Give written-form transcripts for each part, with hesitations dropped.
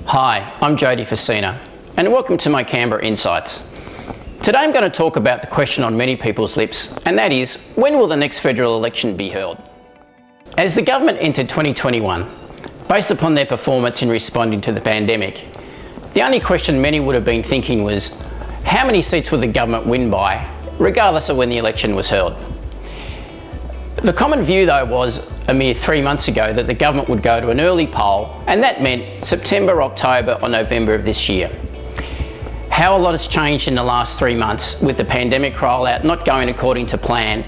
Hi, I'm Jody Facina, and welcome to my Canberra Insights. Today I'm going to talk about the question on many people's lips, and that is, when will the next federal election be held? As the government entered 2021, based upon their performance in responding to the pandemic, the only question many would have been thinking was, how many seats would the government win by, regardless of when the election was held? The common view, though, was a mere 3 months ago that the government would go to an early poll, and that meant September, October or November of this year. How a lot has changed in the last 3 months, with the pandemic rollout not going according to plan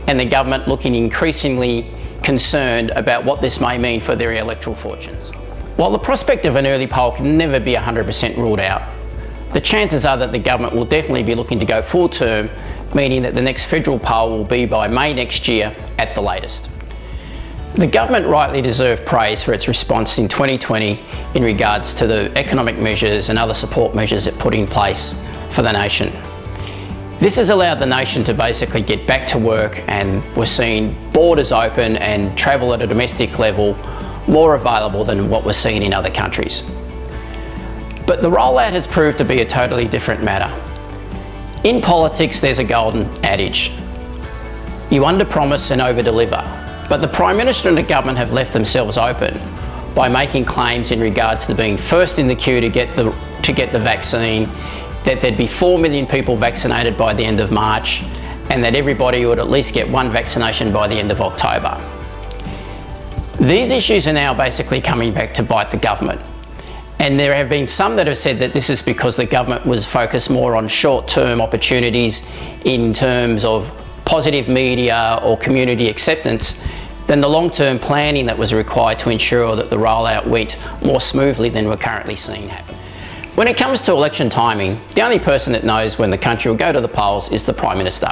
and the government looking increasingly concerned about what this may mean for their electoral fortunes. While the prospect of an early poll can never be 100% ruled out, the chances are that the government will definitely be looking to go full term, meaning that the next federal poll will be by May next year at the latest. The government rightly deserved praise for its response in 2020 in regards to the economic measures and other support measures it put in place for the nation. This has allowed the nation to basically get back to work, and we're seeing borders open and travel at a domestic level more available than what we're seeing in other countries. But the rollout has proved to be a totally different matter. In politics, there's a golden adage: you under-promise and over-deliver. But the Prime Minister and the government have left themselves open by making claims in regards to being first in the queue to get the vaccine, that there'd be 4 million people vaccinated by the end of March, and that everybody would at least get one vaccination by the end of October. These issues are now basically coming back to bite the government. And there have been some that have said that this is because the government was focused more on short-term opportunities in terms of positive media or community acceptance than the long-term planning that was required to ensure that the rollout went more smoothly than we're currently seeing happen. When it comes to election timing, the only person that knows when the country will go to the polls is the Prime Minister.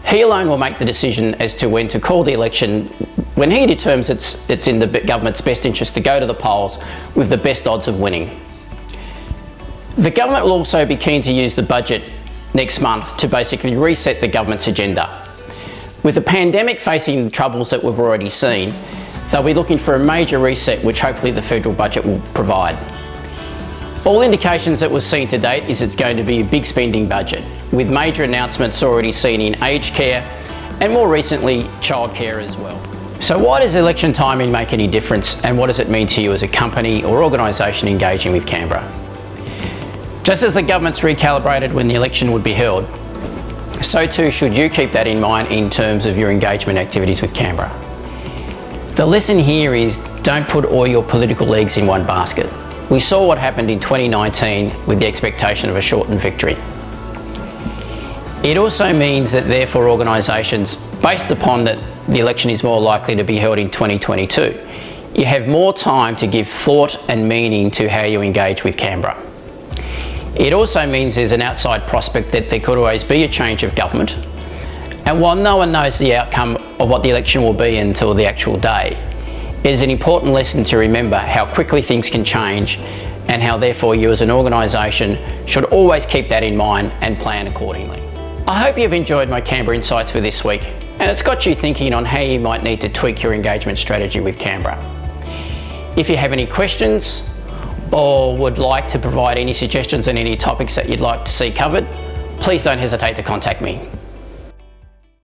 He alone will make the decision as to when to call the election when he determines it's in the government's best interest to go to the polls with the best odds of winning. The government will also be keen to use the budget next month to basically reset the government's agenda. With the pandemic facing the troubles that we've already seen, they'll be looking for a major reset, which hopefully the federal budget will provide. All indications that we've seen to date is it's going to be a big spending budget, with major announcements already seen in aged care and more recently childcare as well. So why does election timing make any difference, and what does it mean to you as a company or organisation engaging with Canberra? Just as the government's recalibrated when the election would be held, so too should you keep that in mind in terms of your engagement activities with Canberra. The lesson here is, don't put all your political eggs in one basket. We saw what happened in 2019 with the expectation of a shortened victory. It also means that therefore organisations, based upon that the election is more likely to be held in 2022, you have more time to give thought and meaning to how you engage with Canberra. It also means there's an outside prospect that there could always be a change of government, and while no one knows the outcome of what the election will be until the actual day, it is an important lesson to remember how quickly things can change, and how therefore you as an organisation should always keep that in mind and plan accordingly. I hope you've enjoyed my Canberra Insights for this week, and it's got you thinking on how you might need to tweak your engagement strategy with Canberra. If you have any questions or would like to provide any suggestions on any topics that you'd like to see covered, please don't hesitate to contact me.